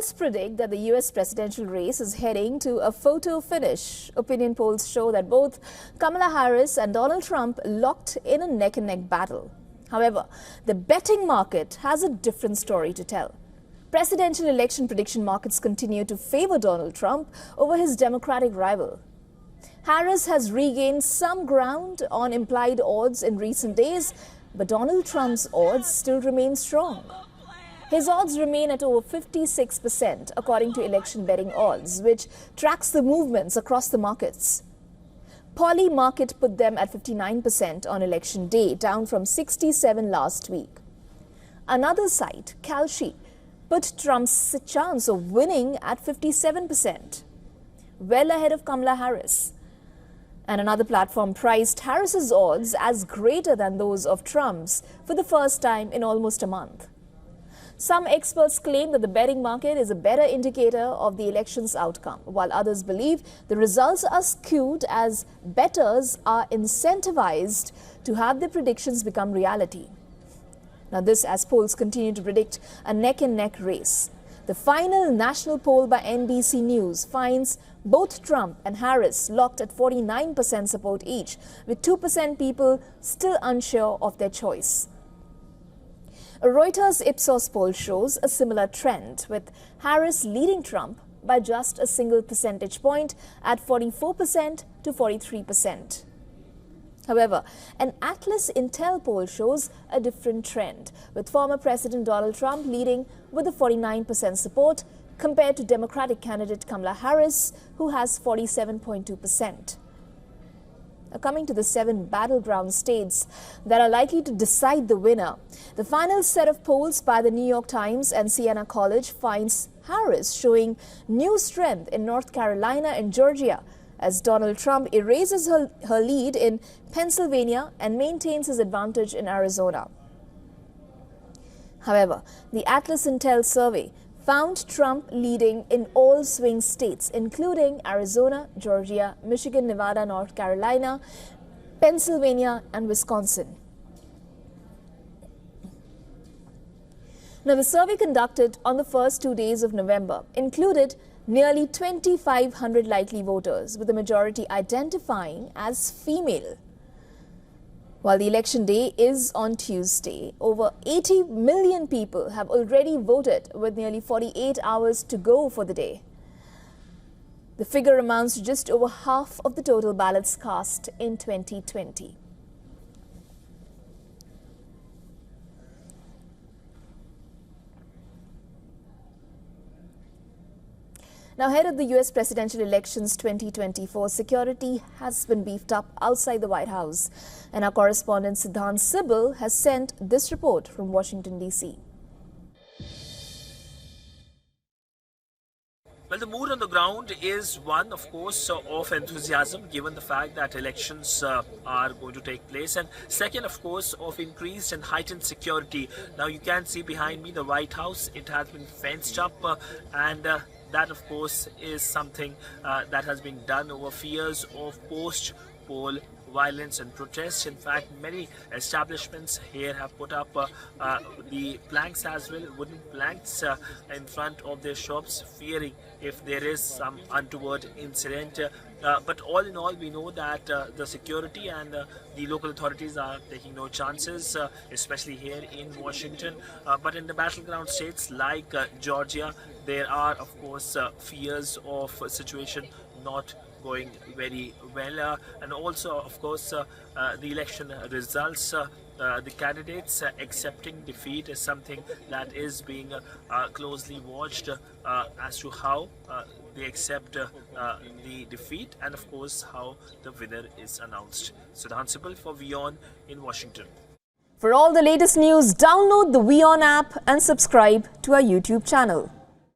Polls predict that the US presidential race is heading to a photo finish. Opinion polls show that both Kamala Harris and Donald Trump locked in a neck-and-neck battle. However, the betting market has a different story to tell. Presidential election prediction markets continue to favor Donald Trump over his Democratic rival. Harris has regained some ground on implied odds in recent days, but Donald Trump's odds still remain strong. His odds remain at over 56% according to election betting odds, which tracks the movements across the markets. Polymarket put them at 59% on election day, down from 67% last week. Another site, Kalshi, put Trump's chance of winning at 57%, well ahead of Kamala Harris. And another platform priced Harris's odds as greater than those of Trump's for the first time in almost a month. Some experts claim that the betting market is a better indicator of the election's outcome, while others believe the results are skewed as bettors are incentivized to have their predictions become reality. Now this as polls continue to predict a neck-and-neck race. The final national poll by NBC News finds both Trump and Harris locked at 49% support each, with 2% people still unsure of their choice. A Reuters Ipsos poll shows a similar trend, with Harris leading Trump by just a single percentage point at 44% to 43%. However, an Atlas Intel poll shows a different trend, with former President Donald Trump leading with a 49% support compared to Democratic candidate Kamala Harris, who has 47.2%. Coming to the 7 battleground states that are likely to decide the winner, the final set of polls by the New York Times and Siena College finds Harris showing new strength in North Carolina and Georgia, as Donald Trump erases her lead in Pennsylvania and maintains his advantage in Arizona. However, the Atlas Intel survey found Trump leading in all swing states, including Arizona, Georgia, Michigan, Nevada, North Carolina, Pennsylvania, and Wisconsin. Now, the survey conducted on the first 2 days of November included nearly 2,500 likely voters, with the majority identifying as female. While the election day is on Tuesday, over 80 million people have already voted, with nearly 48 hours to go for the day. The figure amounts to just over half of the total ballots cast in 2020. Now, ahead of the US presidential elections 2024, security has been beefed up outside the White House. And our correspondent Siddhant Sibbal has sent this report from Washington, D.C. Well, the mood on the ground is one, of course, of enthusiasm, given the fact that elections are going to take place. And second, of course, of increased and heightened security. Now, you can see behind me the White House. It has been fenced up and that, of course, is something that has been done over fears of post-poll violence and protests. In fact, many establishments here have put up the planks as well, wooden planks in front of their shops, fearing if there is some untoward incident. But all in all, we know that the security and the local authorities are taking no chances, especially here in Washington. But in the battleground states like Georgia, there are, of course, fears of a situation not going very well, and also, of course, the election results, the candidates accepting defeat is something that is being closely watched as to how they accept the defeat, and of course how the winner is announced. Siddhant Sibbal for WION in Washington. For all the latest news, download the WION app and subscribe to our YouTube channel.